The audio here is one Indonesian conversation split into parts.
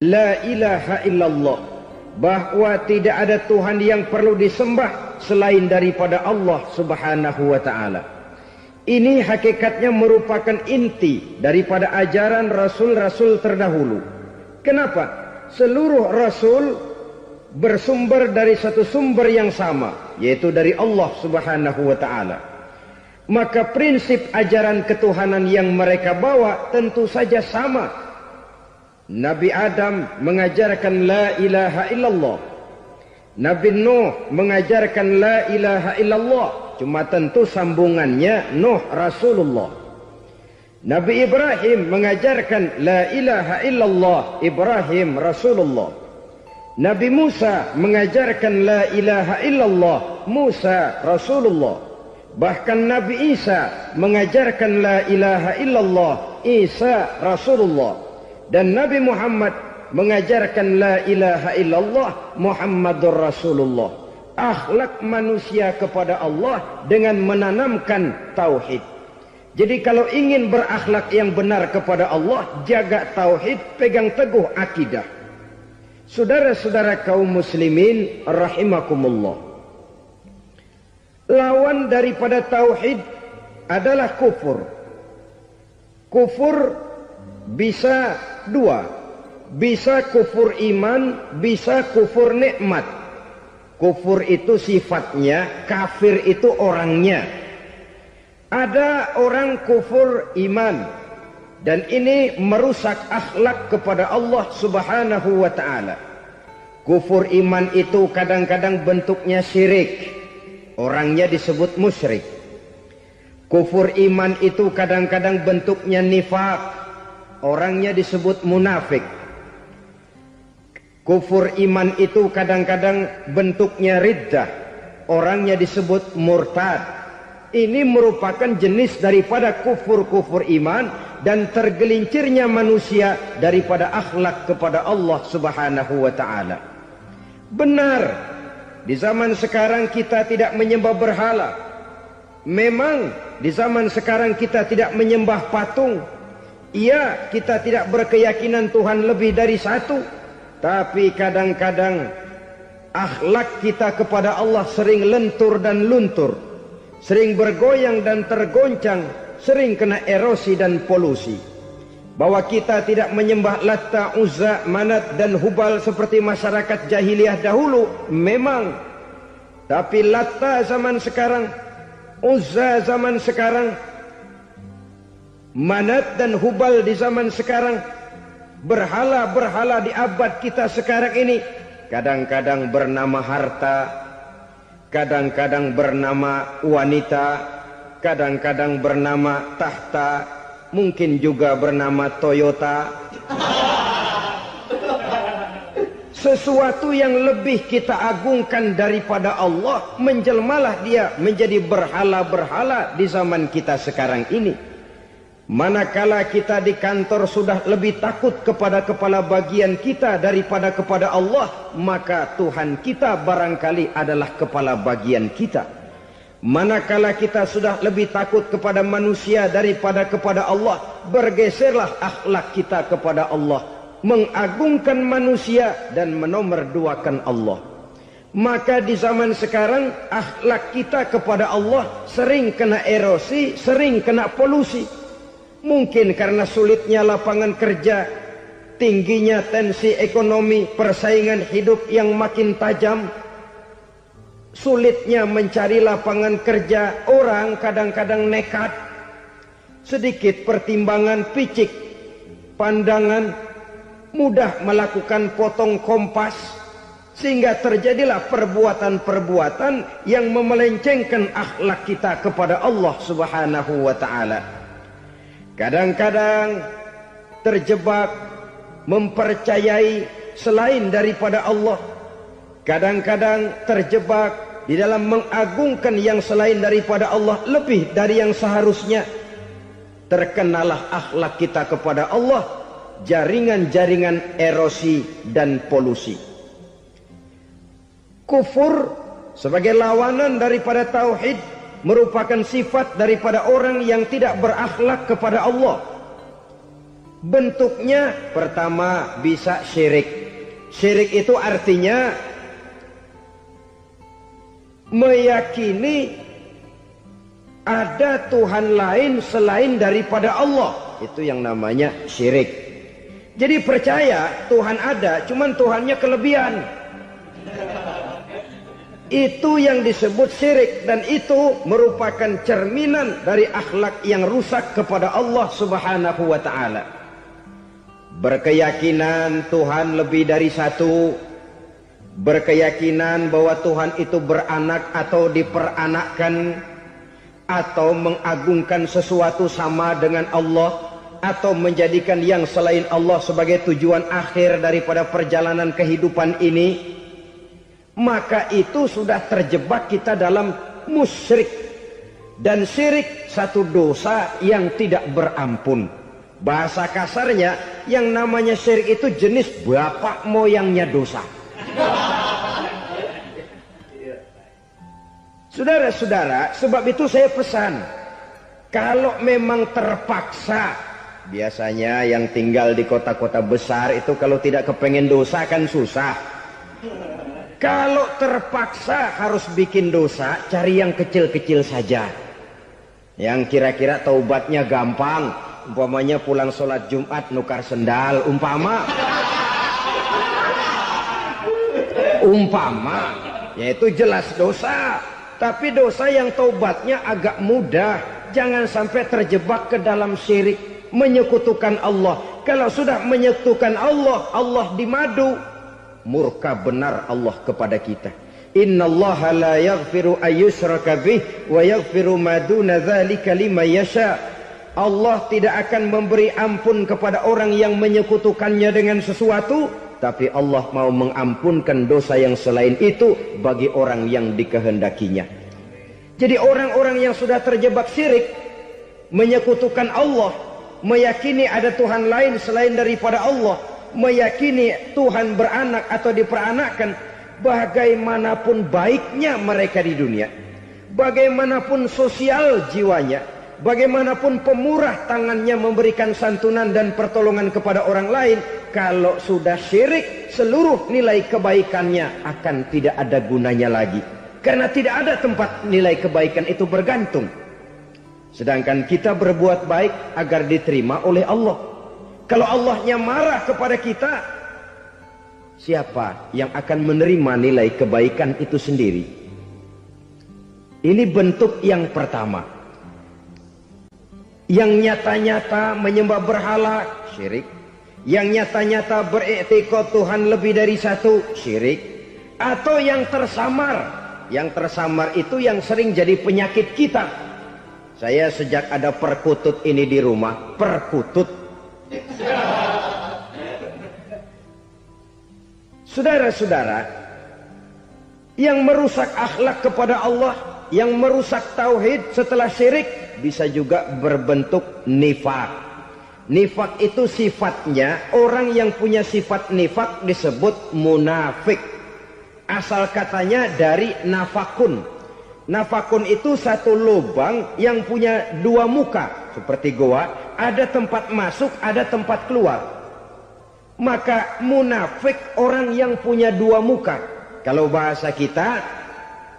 La ilaha illallah, bahwa tidak ada Tuhan yang perlu disembah selain daripada Allah subhanahu wa ta'ala. Ini hakikatnya merupakan inti daripada ajaran rasul-rasul terdahulu. Kenapa? Seluruh rasul bersumber dari satu sumber yang sama, yaitu dari Allah subhanahu wa ta'ala. Maka prinsip ajaran ketuhanan yang mereka bawa tentu saja sama. Nabi Adam mengajarkan la ilaha illallah, Nabi Nuh mengajarkan la ilaha illallah, cuma tentu sambungannya Nuh Rasulullah. Nabi Ibrahim mengajarkan la ilaha illallah, Ibrahim Rasulullah. Nabi Musa mengajarkan la ilaha illallah, Musa Rasulullah. Bahkan Nabi Isa mengajarkan la ilaha illallah, Isa Rasulullah. Dan Nabi Muhammad mengajarkan la ilaha illallah, Muhammadur Rasulullah. Akhlak manusia kepada Allah dengan menanamkan tauhid. Jadi kalau ingin berakhlak yang benar kepada Allah, jaga tauhid, pegang teguh akidah. Saudara-saudara kaum muslimin rahimakumullah, lawan daripada tauhid adalah kufur. Kufur bisa dua, bisa kufur iman, bisa kufur nikmat. Kufur itu sifatnya, kafir itu orangnya. Ada orang kufur iman, dan ini merusak akhlak kepada Allah subhanahu wa ta'ala. Kufur iman itu kadang-kadang bentuknya syirik, orangnya disebut musyrik. Kufur iman itu kadang-kadang bentuknya nifaq, orangnya disebut munafik. Kufur iman itu kadang-kadang bentuknya riddah, orangnya disebut murtad. Ini merupakan jenis daripada kufur-kufur iman dan tergelincirnya manusia daripada akhlak kepada Allah subhanahu wa ta'ala. Benar, di zaman sekarang kita tidak menyembah berhala. Memang di zaman sekarang kita tidak menyembah patung. Iya, kita tidak berkeyakinan Tuhan lebih dari satu. Tapi kadang-kadang akhlak kita kepada Allah sering lentur dan luntur, sering bergoyang dan tergoncang, sering kena erosi dan polusi. Bahwa kita tidak menyembah Latta, Uzza, Manat dan Hubal seperti masyarakat jahiliyah dahulu, memang. Tapi Latta zaman sekarang, Uzza zaman sekarang, Manat dan Hubal di zaman sekarang, berhala-berhala di abad kita sekarang ini, kadang-kadang bernama harta, kadang-kadang bernama wanita, kadang-kadang bernama tahta, mungkin juga bernama Toyota. Sesuatu yang lebih kita agungkan daripada Allah, menjelmalah dia menjadi berhala-berhala di zaman kita sekarang ini. Manakala kita di kantor sudah lebih takut kepada kepala bagian kita daripada kepada Allah, maka Tuhan kita barangkali adalah kepala bagian kita. Manakala kita sudah lebih takut kepada manusia daripada kepada Allah, bergeserlah akhlak kita kepada Allah, mengagungkan manusia dan menomorduakan Allah. Maka di zaman sekarang akhlak kita kepada Allah sering kena erosi, sering kena polusi. Mungkin karena sulitnya lapangan kerja, tingginya tensi ekonomi, persaingan hidup yang makin tajam, sulitnya mencari lapangan kerja, orang kadang-kadang nekat, sedikit pertimbangan, picik pandangan, mudah melakukan potong kompas, sehingga terjadilah perbuatan-perbuatan yang memelencengkan akhlak kita kepada Allah subhanahu wa ta'ala. Kadang-kadang terjebak mempercayai selain daripada Allah. Kadang-kadang terjebak di dalam mengagungkan yang selain daripada Allah lebih dari yang seharusnya. Terkenalah akhlak kita kepada Allah, jaringan-jaringan erosi dan polusi. Kufur sebagai lawanan daripada tauhid merupakan sifat daripada orang yang tidak berakhlak kepada Allah. Bentuknya pertama bisa syirik. Syirik itu artinya meyakini ada Tuhan lain selain daripada Allah. Itu yang namanya syirik. Jadi percaya Tuhan ada, cuman Tuhannya kelebihan. Itu yang disebut syirik, dan itu merupakan cerminan dari akhlak yang rusak kepada Allah Subhanahu wa ta'ala. Berkeyakinan Tuhan lebih dari satu, berkeyakinan bahwa Tuhan itu beranak atau diperanakkan, atau mengagungkan sesuatu sama dengan Allah, atau menjadikan yang selain Allah sebagai tujuan akhir daripada perjalanan kehidupan ini, maka itu sudah terjebak kita dalam musyrik. Dan syirik satu dosa yang tidak berampun. Bahasa kasarnya, yang namanya syirik itu jenis bapak moyangnya dosa. Saudara-saudara, sebab itu saya pesan, kalau memang terpaksa, biasanya yang tinggal di kota-kota besar itu kalau tidak kepengen dosa kan susah. Kalau terpaksa harus bikin dosa, cari yang kecil-kecil saja, yang kira-kira taubatnya gampang. Umpamanya pulang sholat Jumat nukar sendal, umpama, yaitu jelas dosa. Tapi dosa yang taubatnya agak mudah. Jangan sampai terjebak ke dalam syirik, menyekutukan Allah. Kalau sudah menyekutukan Allah, Allah dimadu, murka benar Allah kepada kita. Innallaha la yaghfiru ayyushraka bih wa yaghfiru ma duna dzalika liman yasha. Allah tidak akan memberi ampun kepada orang yang menyekutukannya dengan sesuatu, tapi Allah mau mengampunkan dosa yang selain itu bagi orang yang dikehendakinya. Jadi orang-orang yang sudah terjebak syirik, menyekutukan Allah, meyakini ada Tuhan lain selain daripada Allah, meyakini Tuhan beranak atau diperanakkan, bagaimanapun baiknya mereka di dunia, bagaimanapun sosial jiwanya, bagaimanapun pemurah tangannya memberikan santunan dan pertolongan kepada orang lain, kalau sudah syirik, seluruh nilai kebaikannya akan tidak ada gunanya lagi. Karena tidak ada tempat nilai kebaikan itu bergantung. Sedangkan kita berbuat baik agar diterima oleh Allah. Kalau Allahnya marah kepada kita, siapa yang akan menerima nilai kebaikan itu sendiri? Ini bentuk yang pertama. Yang nyata-nyata menyembah berhala, syirik. Yang nyata-nyata beriktikad Tuhan lebih dari satu, syirik. Atau yang tersamar. Yang tersamar itu yang sering jadi penyakit kita. Saya sejak ada perkutut ini di rumah, perkutut. Saudara-saudara, yang merusak akhlak kepada Allah, yang merusak tauhid setelah syirik, bisa juga berbentuk nifak. Nifak itu sifatnya, orang yang punya sifat nifak disebut munafik. Asal katanya dari nafakun. Nafakun itu satu lubang yang punya dua muka, seperti goa, ada tempat masuk, ada tempat keluar. Maka munafik orang yang punya dua muka. Kalau bahasa kita,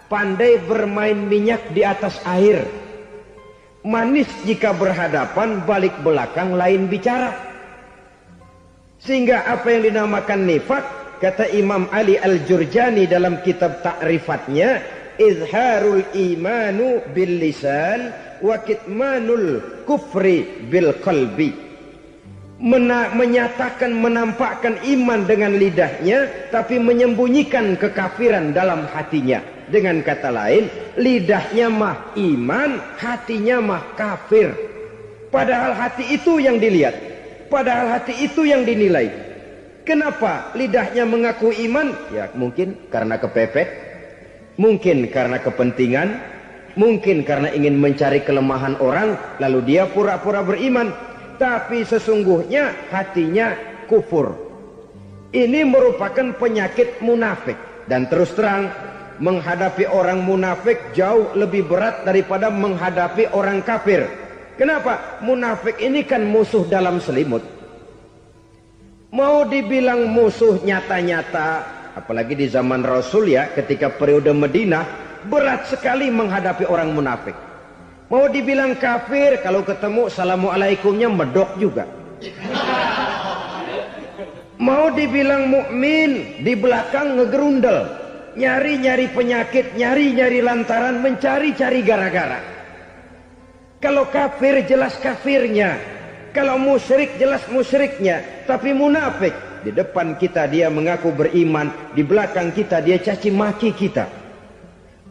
pandai bermain minyak di atas air. Manis jika berhadapan, balik belakang lain bicara. Sehingga apa yang dinamakan nifak, kata Imam Ali Al-Jurjani dalam kitab ta'rifatnya, izharul imanu bil lisan wa kitmanul kufri bil qalbi. Menyatakan, menampakkan iman dengan lidahnya, tapi menyembunyikan kekafiran dalam hatinya. Dengan kata lain, lidahnya mah iman, hatinya mah kafir. Padahal hati itu yang dilihat, padahal hati itu yang dinilai. Kenapa lidahnya mengaku iman? Ya mungkin karena kepepet, mungkin karena kepentingan, mungkin karena ingin mencari kelemahan orang, lalu dia pura-pura beriman. Tapi sesungguhnya hatinya kufur. Ini merupakan penyakit munafik. Dan terus terang, menghadapi orang munafik jauh lebih berat daripada menghadapi orang kafir. Kenapa? Munafik ini kan musuh dalam selimut. Mau dibilang musuh nyata-nyata, apalagi di zaman Rasul ya, ketika periode Madinah, berat sekali menghadapi orang munafik. Mau dibilang kafir, kalau ketemu assalamualaikumnya medok juga. Mau dibilang mukmin, di belakang ngegerundel, nyari-nyari penyakit, nyari-nyari lantaran, mencari-cari gara-gara. Kalau kafir jelas kafirnya, kalau musyrik jelas musyriknya. Tapi munafik, di depan kita dia mengaku beriman, di belakang kita dia caci maki kita.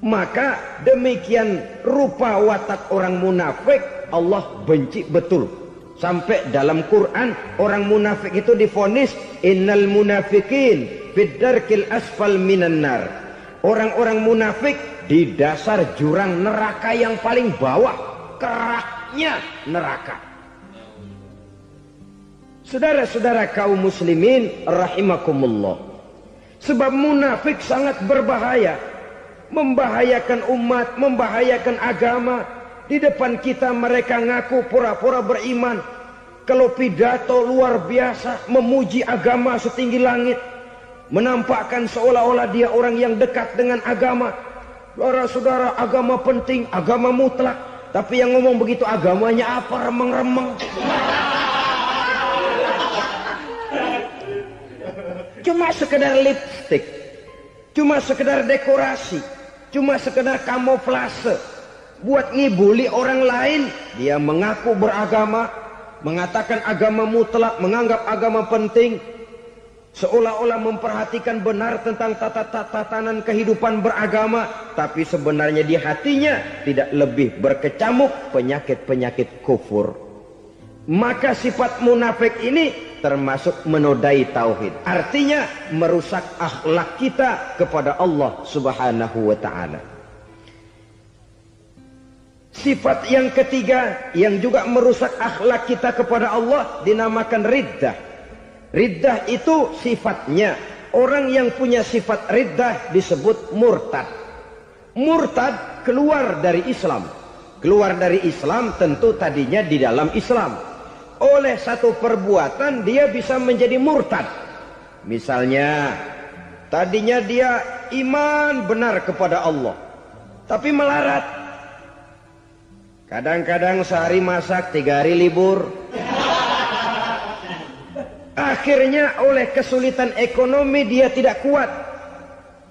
Maka demikian rupa watak orang munafik Allah benci betul. Sampai dalam Quran orang munafik itu divonis innal munafikin fid darkil asfal minan nar. Orang-orang munafik di dasar jurang neraka yang paling bawah, keraknya neraka. Saudara-saudara kaum muslimin rahimakumullah. Sebab munafik sangat berbahaya, membahayakan umat, membahayakan agama. Di depan kita mereka ngaku pura-pura beriman. Kalau pidato luar biasa, memuji agama setinggi langit, menampakkan seolah-olah dia orang yang dekat dengan agama. Saudara-saudara, agama penting, agama mutlak. Tapi yang ngomong begitu agamanya apa? Remeng-remeng. Cuma sekedar lipstick, cuma sekedar dekorasi, cuma sekedar kamuflase. Buat ngibuli orang lain, dia mengaku beragama, mengatakan agama mutlak, menganggap agama penting, seolah-olah memperhatikan benar tentang tatanan kehidupan beragama, tapi sebenarnya di hatinya tidak lebih berkecamuk penyakit-penyakit kufur. Maka sifat munafik ini termasuk menodai tauhid, artinya merusak akhlak kita kepada Allah Subhanahu wa ta'ala. Sifat yang ketiga yang juga merusak akhlak kita kepada Allah dinamakan riddah. Riddah itu sifatnya, orang yang punya sifat riddah disebut murtad. Murtad keluar dari Islam. Keluar dari Islam tentu tadinya di dalam Islam. Oleh satu perbuatan dia bisa menjadi murtad. Misalnya tadinya dia iman benar kepada Allah, tapi melarat. Kadang-kadang sehari masak, 3 hari libur. Akhirnya oleh kesulitan ekonomi dia tidak kuat.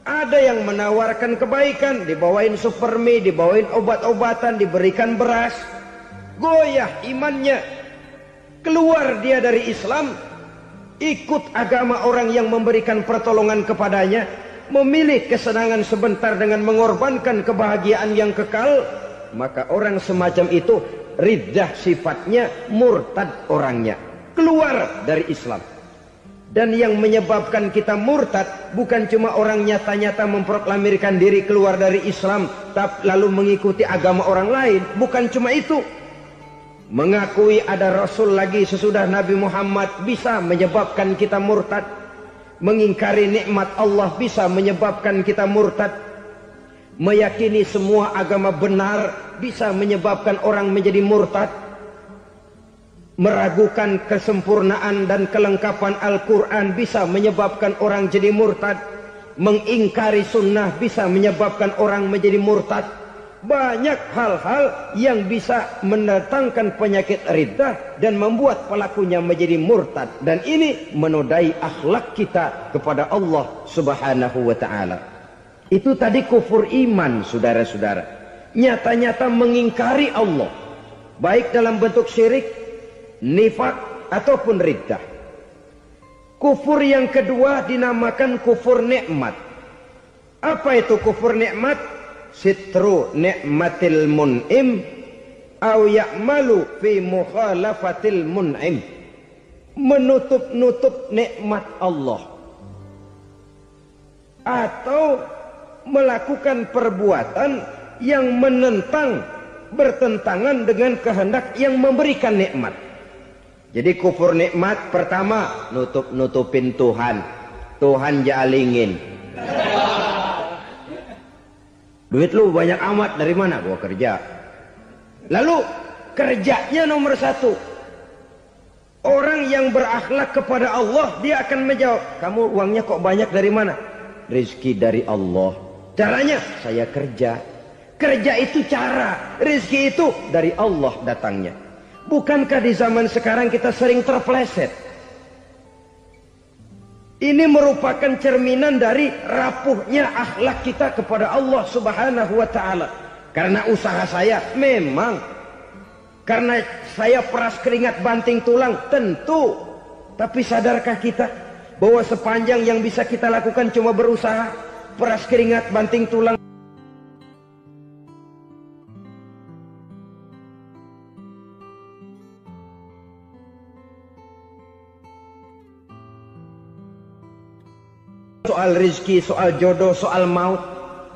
Ada yang menawarkan kebaikan, dibawain supermi, dibawain obat-obatan, diberikan beras. Goyah imannya. Keluar dia dari Islam, ikut agama orang yang memberikan pertolongan kepadanya, memilih kesenangan sebentar dengan mengorbankan kebahagiaan yang kekal. Maka orang semacam itu riddah sifatnya, murtad orangnya, keluar dari Islam. Dan yang menyebabkan kita murtad bukan cuma orang nyata-nyata memproklamirkan diri keluar dari Islam tapi lalu mengikuti agama orang lain. Bukan cuma itu. Mengakui ada Rasul lagi sesudah Nabi Muhammad bisa menyebabkan kita murtad. Mengingkari nikmat Allah bisa menyebabkan kita murtad. Meyakini semua agama benar bisa menyebabkan orang menjadi murtad. Meragukan kesempurnaan dan kelengkapan Al-Quran bisa menyebabkan orang jadi murtad. Mengingkari sunnah bisa menyebabkan orang menjadi murtad. Banyak hal-hal yang bisa mendatangkan penyakit riddah dan membuat pelakunya menjadi murtad. Dan ini menodai akhlak kita kepada Allah Subhanahu wa ta'ala. Itu tadi kufur iman, saudara-saudara. Nyata-nyata mengingkari Allah, baik dalam bentuk syirik, nifak, ataupun riddah. Kufur yang kedua dinamakan kufur nikmat. Apa itu kufur nikmat? Sitru nikmatil mun'im au ya'malu fi mukhalafatil mun'im. Menutup-nutup nikmat Allah, atau melakukan perbuatan yang menentang, bertentangan dengan kehendak yang memberikan nikmat. Jadi kufur nikmat pertama, nutup-nutupin Tuhan. Tuhan jalingin. Duit lu banyak amat, dari mana? Gua kerja. Lalu kerjanya nomor 1. Orang yang berakhlak kepada Allah, dia akan menjawab, kamu uangnya kok banyak dari mana? Rezeki dari Allah. Caranya, saya kerja. Kerja itu cara, rezeki itu dari Allah datangnya. Bukankah di zaman sekarang kita sering terpeleset? Ini merupakan cerminan dari rapuhnya akhlak kita kepada Allah Subhanahu wa ta'ala. Karena usaha saya memang, karena saya peras keringat banting tulang, tentu. Tapi sadarkah kita bahwa sepanjang yang bisa kita lakukan cuma berusaha, peras keringat banting tulang. Soal rezeki, soal jodoh, soal maut,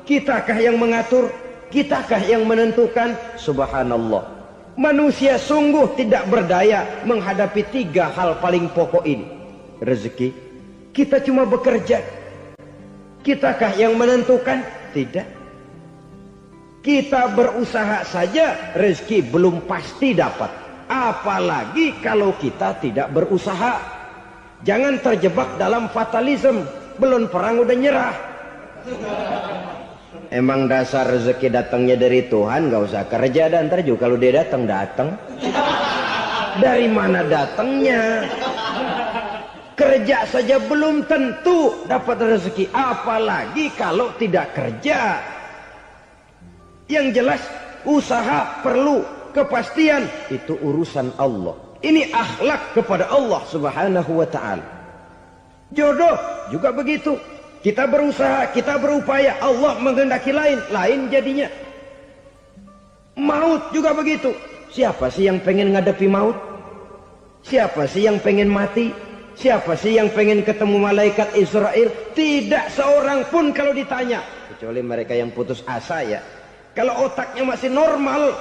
kitakah yang mengatur? Kitakah yang menentukan? Subhanallah. Manusia sungguh tidak berdaya menghadapi 3 hal paling pokok ini. Rezeki, kita cuma bekerja. Kitakah yang menentukan? Tidak. Kita berusaha saja, rezeki belum pasti dapat. Apalagi kalau kita tidak berusaha. Jangan terjebak dalam fatalisme. Belum perang udah nyerah. Emang dasar rezeki datangnya dari Tuhan, gak usah kerja, dan ntar juga kalau dia datang. Dari mana datangnya? Kerja saja belum tentu dapat rezeki, apalagi kalau tidak kerja. Yang jelas usaha perlu kepastian, itu urusan Allah. Ini akhlak kepada Allah Subhanahu wa ta'ala. Jodoh juga begitu. Kita berusaha, kita berupaya, Allah menghendaki lain jadinya. Maut juga begitu. Siapa sih yang pengen ngadepi maut? Siapa sih yang pengen mati? Siapa sih yang pengen ketemu malaikat Israel? Tidak seorang pun kalau ditanya, kecuali mereka yang putus asa ya. Kalau otaknya masih normal,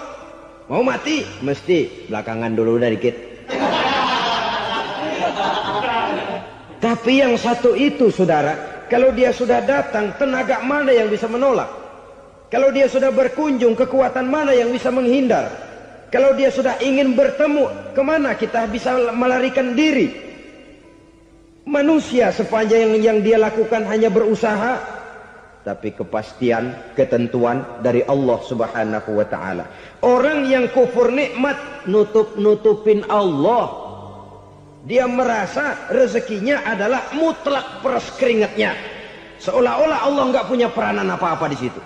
mau mati mesti belakangan dulu dari dikit. Tapi yang satu itu saudara, kalau dia sudah datang, tenaga mana yang bisa menolak? Kalau dia sudah berkunjung, kekuatan mana yang bisa menghindar? Kalau dia sudah ingin bertemu, kemana kita bisa melarikan diri? Manusia sepanjang yang dia lakukan hanya berusaha, tapi kepastian, ketentuan dari Allah Subhanahu wa ta'ala. Orang yang kufur nikmat, nutupin Allah. Dia merasa rezekinya adalah mutlak peras keringatnya. Seolah-olah Allah nggak punya peranan apa-apa di situ.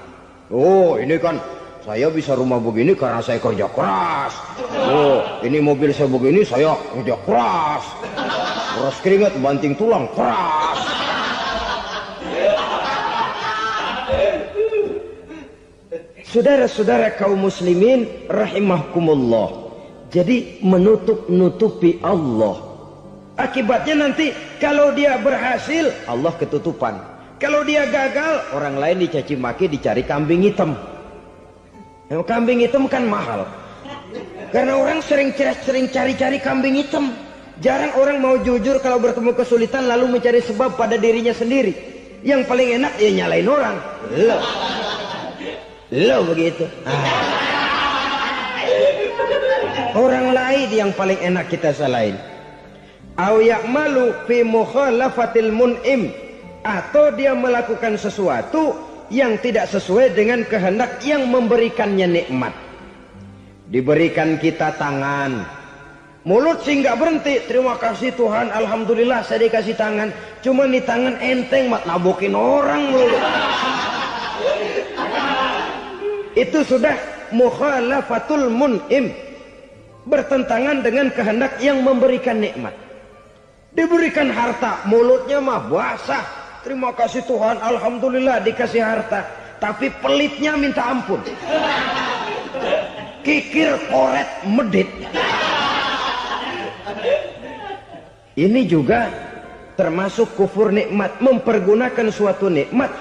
Oh, ini kan saya bisa rumah begini karena saya kerja keras. Oh, ini mobil saya begini, saya kerja keras. Peras keringat, banting tulang, keras. Saudara-saudara kaum muslimin rahimahkumullah. Jadi menutup-nutupi Allah. Akibatnya nanti kalau dia berhasil, Allah ketutupan. Kalau dia gagal, orang lain dicaci maki, dicari kambing hitam. Yang kambing hitam kan mahal. Karena orang sering cari-cari kambing hitam. Jarang orang mau jujur kalau bertemu kesulitan lalu mencari sebab pada dirinya sendiri. Yang paling enak ya nyalain orang. Lo begitu. Orang lain yang paling enak kita salahin. Au ya'malu fi mukhalafatil mun'im, atau dia melakukan sesuatu yang tidak sesuai dengan kehendak yang memberikannya nikmat. Diberikan kita tangan, mulut sih nggak berhenti, terima kasih Tuhan, alhamdulillah saya dikasih tangan. Cuma nih tangan enteng mat nabokin orang mulu. Itu sudah mukhalafatul mun'im, bertentangan dengan kehendak yang memberikan nikmat. Diberikan harta, mulutnya mah basah, terima kasih Tuhan, alhamdulillah dikasih harta. Tapi pelitnya minta ampun, kikir koret medit. Ini juga termasuk kufur nikmat, mempergunakan suatu nikmat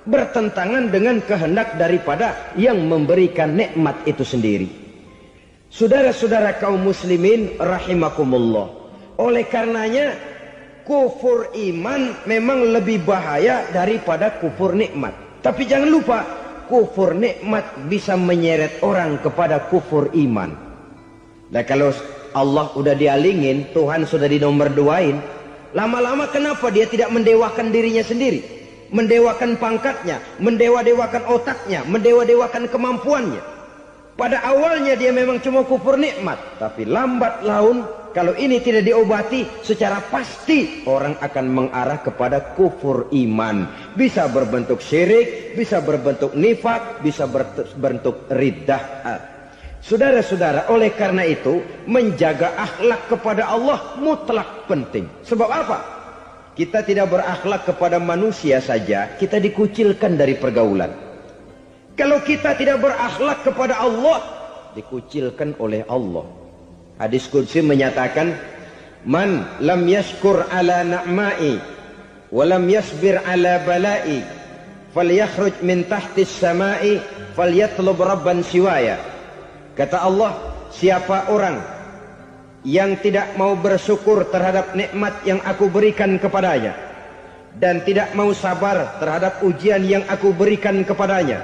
bertentangan dengan kehendak daripada yang memberikan nikmat itu sendiri. Saudara-saudara kaum muslimin rahimakumullah. Oleh karenanya kufur iman memang lebih bahaya daripada kufur nikmat. Tapi jangan lupa, kufur nikmat bisa menyeret orang kepada kufur iman. Nah, kalau Allah udah dialingin, Tuhan sudah dinomor duain. Lama-lama kenapa dia tidak mendewakan dirinya sendiri? Mendewakan pangkatnya, mendewa-dewakan otaknya, mendewa-dewakan kemampuannya. Pada awalnya dia memang cuma kufur nikmat, tapi lambat laun kalau ini tidak diobati, secara pasti orang akan mengarah kepada kufur iman. Bisa berbentuk syirik, bisa berbentuk nifak, bisa berbentuk riddah. Saudara-saudara, oleh karena itu menjaga akhlak kepada Allah mutlak penting. Sebab apa? Kita tidak berakhlak kepada manusia saja, kita dikucilkan dari pergaulan. Kalau kita tidak berakhlak kepada Allah, dikucilkan oleh Allah. Hadis qudsi menyatakan, man lam yashkur ala na'mai wa lam yasbir ala balai falyakhruj min tahtis samai falyatlub rabban siwaya. Kata Allah, siapa orang yang tidak mau bersyukur terhadap nikmat yang aku berikan kepadanya dan tidak mau sabar terhadap ujian yang aku berikan kepadanya,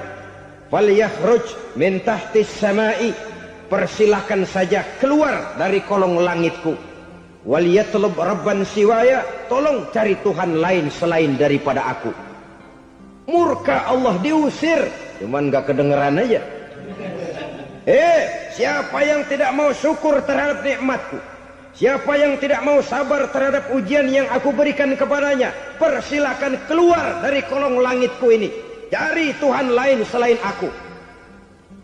falyakhruj min tahtis samai, persilahkan saja keluar dari kolong langitku, waliyatlub rabban siwaya, tolong cari Tuhan lain selain daripada aku. Murka Allah, diusir, cuman gak kedengeran aja. Siapa yang tidak mau syukur terhadap nikmatku, siapa yang tidak mau sabar terhadap ujian yang aku berikan kepadanya, persilakan keluar dari kolong langitku ini, cari Tuhan lain selain aku.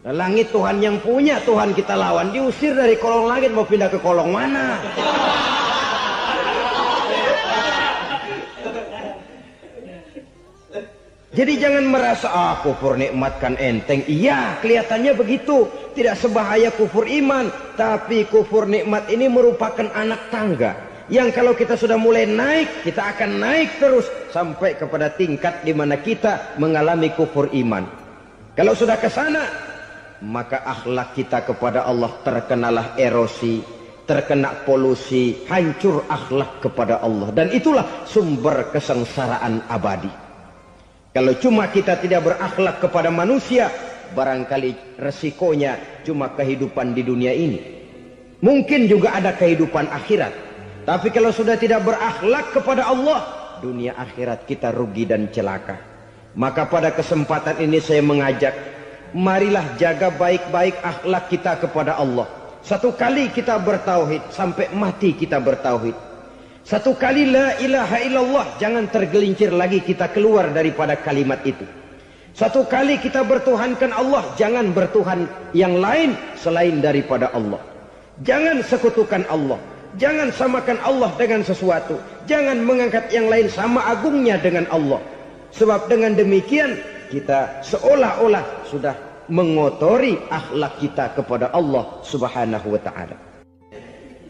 Langit Tuhan yang punya, Tuhan kita lawan, diusir dari kolong langit, mau pindah ke kolong mana? Jadi jangan merasa kufur nikmat kan enteng. Iya, kelihatannya begitu, tidak sebahaya kufur iman. Tapi kufur nikmat ini merupakan anak tangga yang kalau kita sudah mulai naik, kita akan naik terus sampai kepada tingkat di mana kita mengalami kufur iman. Kalau sudah ke sana, maka akhlak kita kepada Allah terkenalah erosi, terkena polusi, hancur akhlak kepada Allah. Dan itulah sumber kesengsaraan abadi. Kalau cuma kita tidak berakhlak kepada manusia, barangkali resikonya cuma kehidupan di dunia ini. Mungkin juga ada kehidupan akhirat. Tapi kalau sudah tidak berakhlak kepada Allah, dunia akhirat kita rugi dan celaka. Maka pada kesempatan ini saya mengajak, marilah jaga baik-baik akhlak kita kepada Allah. Satu kali kita bertauhid, sampai mati kita bertauhid. Satu kali la ilaha illallah, jangan tergelincir lagi kita keluar daripada kalimat itu. Satu kali kita bertuhankan Allah, jangan bertuhan yang lain selain daripada Allah. Jangan sekutukan Allah, jangan samakan Allah dengan sesuatu, jangan mengangkat yang lain sama agungnya dengan Allah. Sebab dengan demikian kita seolah-olah sudah mengotori akhlak kita kepada Allah Subhanahu wa ta'ala.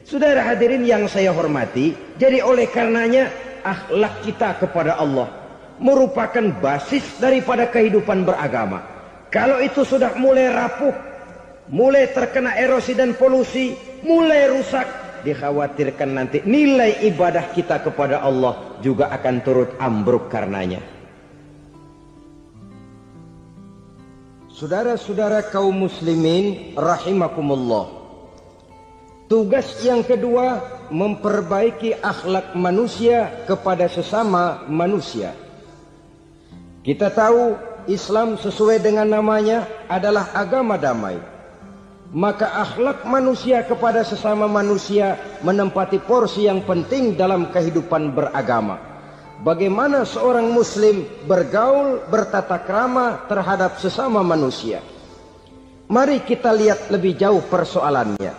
Saudara hadirin yang saya hormati, jadi oleh karenanya akhlak kita kepada Allah merupakan basis daripada kehidupan beragama. Kalau itu sudah mulai rapuh, mulai terkena erosi dan polusi, mulai rusak, dikhawatirkan nanti nilai ibadah kita kepada Allah juga akan turut ambruk karenanya. Saudara-saudara kaum muslimin rahimakumullah, tugas yang kedua, memperbaiki akhlak manusia kepada sesama manusia. Kita tahu Islam sesuai dengan namanya adalah agama damai. Maka akhlak manusia kepada sesama manusia menempati porsi yang penting dalam kehidupan beragama. Bagaimana seorang muslim bergaul, bertata krama terhadap sesama manusia. Mari kita lihat lebih jauh persoalannya.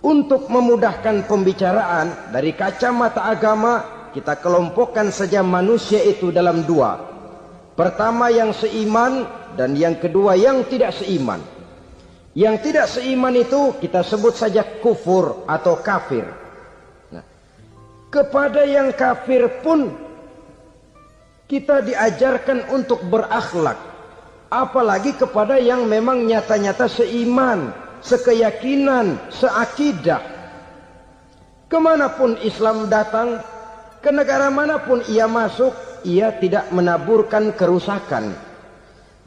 Untuk memudahkan pembicaraan dari kacamata agama, kita kelompokkan saja manusia itu dalam dua. Pertama yang seiman dan yang kedua yang tidak seiman. Yang tidak seiman itu kita sebut saja kufur atau kafir. Nah, kepada yang kafir pun kita diajarkan untuk berakhlak. Apalagi kepada yang memang nyata-nyata seiman, sekeyakinan, seakidah. Kemanapun Islam datang, ke negara manapun ia masuk, ia tidak menaburkan kerusakan.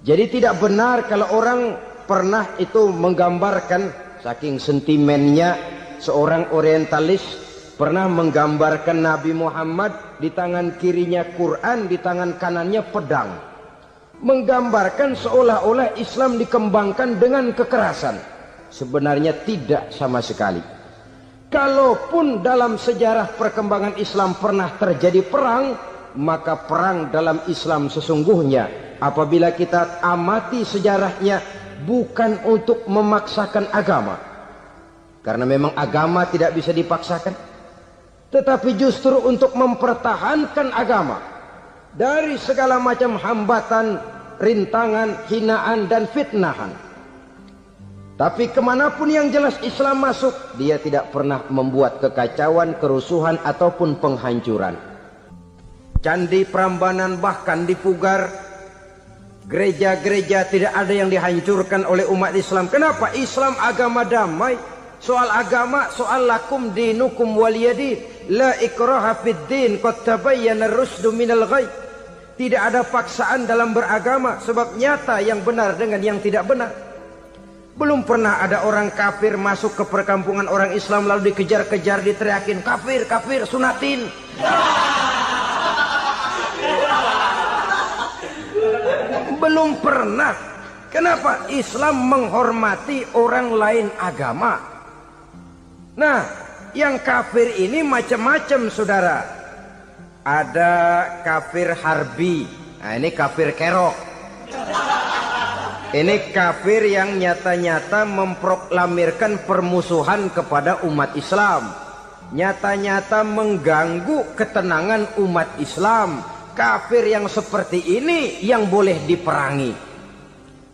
Jadi tidak benar kalau orang pernah itu menggambarkan, saking sentimennya, seorang orientalis pernah menggambarkan Nabi Muhammad di tangan kirinya Quran, di tangan kanannya pedang. Menggambarkan seolah-olah Islam dikembangkan dengan kekerasan. Sebenarnya tidak sama sekali. Kalaupun dalam sejarah perkembangan Islam pernah terjadi perang, maka perang dalam Islam sesungguhnya, apabila kita amati sejarahnya, bukan untuk memaksakan agama. Karena memang agama tidak bisa dipaksakan. Tetapi justru untuk mempertahankan agama dari segala macam hambatan, rintangan, hinaan, dan fitnahan. Tapi kemanapun yang jelas Islam masuk, dia tidak pernah membuat kekacauan, kerusuhan, ataupun penghancuran. Candi Prambanan bahkan dipugar, gereja-gereja tidak ada yang dihancurkan oleh umat Islam. Kenapa? Islam agama damai. Soal agama, soal lakum dinukum waliyadin. La ikraha fid din, qad tabayyana ar-rusdu minal ghayy. Tidak ada paksaan dalam beragama, sebab nyata yang benar dengan yang tidak benar. Belum pernah ada orang kafir masuk ke perkampungan orang Islam lalu dikejar-kejar, diteriakin kafir, kafir, sunatin. Belum pernah. Kenapa? Islam menghormati orang lain agama. Nah, yang kafir ini macam-macam, saudara. Ada kafir harbi. Nah, ini kafir kerok. Ini kafir yang nyata-nyata memproklamirkan permusuhan kepada umat Islam. Nyata-nyata mengganggu ketenangan umat Islam. Kafir yang seperti ini yang boleh diperangi.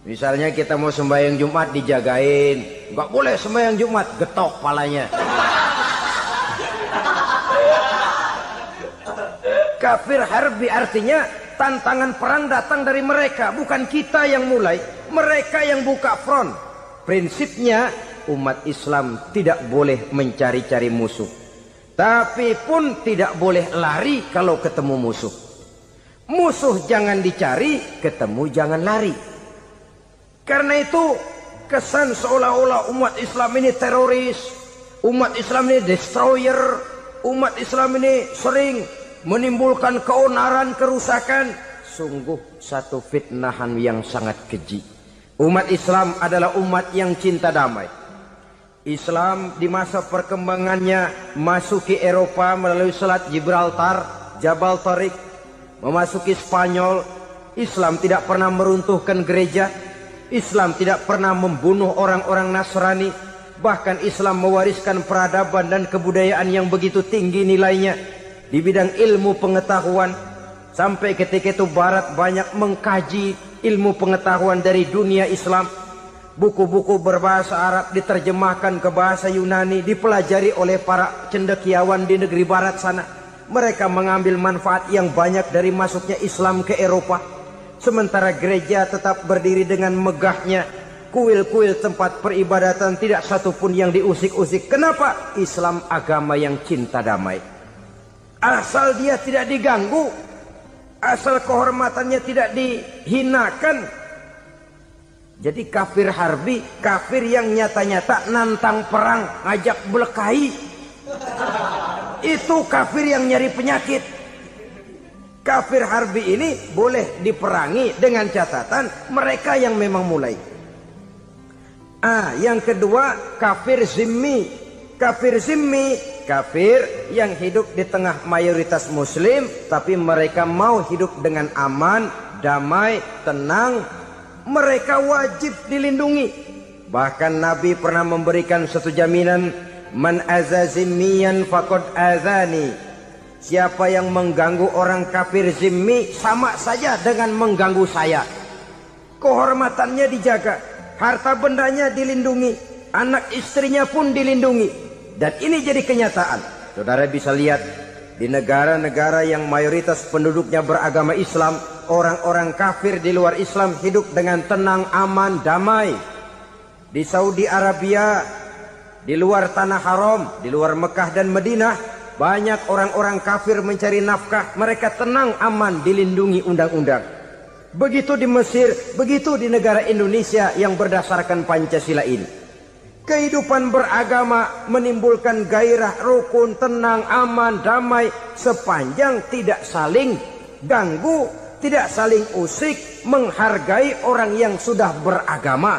Misalnya kita mau sembahyang Jumat dijagain. Nggak boleh sembahyang Jumat, getok palanya. Kafir harbi artinya tantangan perang datang dari mereka, bukan kita yang mulai. Mereka yang buka front. Prinsipnya umat Islam tidak boleh mencari-cari musuh, tapi pun tidak boleh lari kalau ketemu musuh. Musuh jangan dicari, ketemu jangan lari. Karena itu kesan seolah-olah umat Islam ini teroris, umat Islam ini destroyer, umat Islam ini sering menimbulkan keonaran, kerusakan. Sungguh satu fitnahan yang sangat keji. Umat Islam adalah umat yang cinta damai. Islam di masa perkembangannya masuki Eropa melalui Selat Gibraltar, Jabal Tariq, memasuki Spanyol. Islam tidak pernah meruntuhkan gereja. Islam tidak pernah membunuh orang-orang Nasrani. Bahkan Islam mewariskan peradaban dan kebudayaan yang begitu tinggi nilainya di bidang ilmu pengetahuan. Sampai ketika itu Barat banyak mengkaji ilmu pengetahuan dari dunia Islam. Buku-buku berbahasa Arab diterjemahkan ke bahasa Yunani, dipelajari oleh para cendekiawan di negeri Barat sana. Mereka mengambil manfaat yang banyak dari masuknya Islam ke Eropa. Sementara gereja tetap berdiri dengan megahnya. Kuil-kuil tempat peribadatan tidak satupun yang diusik-usik. Kenapa? Islam agama yang cinta damai. Asal dia tidak diganggu, asal kehormatannya tidak dihinakan. Jadi kafir harbi, kafir yang nyata-nyata nantang perang, ngajak berkelahi. Itu kafir yang nyari penyakit. Kafir harbi ini boleh diperangi dengan catatan mereka yang memang mulai. Yang kedua kafir zimmi. Kafir zimmi, kafir yang hidup di tengah mayoritas muslim, tapi mereka mau hidup dengan aman, damai, tenang. Mereka wajib dilindungi. Bahkan Nabi pernah memberikan satu jaminan, man aza zimmiyan faqad azani. Siapa yang mengganggu orang kafir zimmi sama saja dengan mengganggu saya. Kehormatannya dijaga, harta bendanya dilindungi, anak istrinya pun dilindungi. Dan ini jadi kenyataan. Saudara bisa lihat di negara-negara yang mayoritas penduduknya beragama Islam, orang-orang kafir di luar Islam hidup dengan tenang, aman, damai. Di Saudi Arabia, di luar tanah haram, di luar Mekah dan Madinah, banyak orang-orang kafir mencari nafkah. Mereka tenang, aman, dilindungi undang-undang. Begitu di Mesir, begitu di negara Indonesia yang berdasarkan Pancasila ini. Kehidupan beragama menimbulkan gairah, rukun, tenang, aman, damai, sepanjang tidak saling ganggu, tidak saling usik, menghargai orang yang sudah beragama,